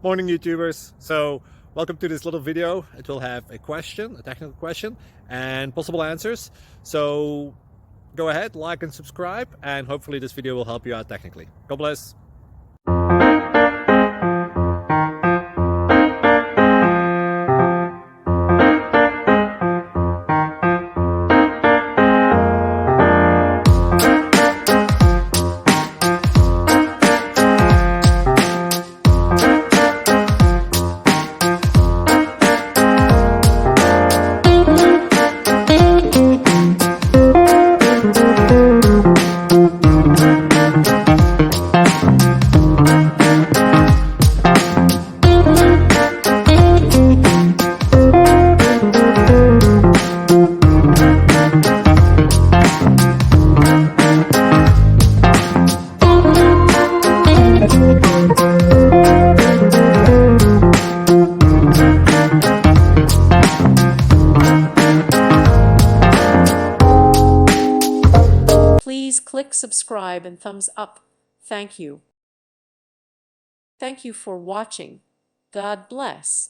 Morning YouTubers. So welcome to this little video. It will have a question, a technical question, and possible answers. So go ahead, like and subscribe, and hopefully this video will help you out technically. God bless. Please click subscribe and thumbs up. Thank you. Thank you for watching. God bless.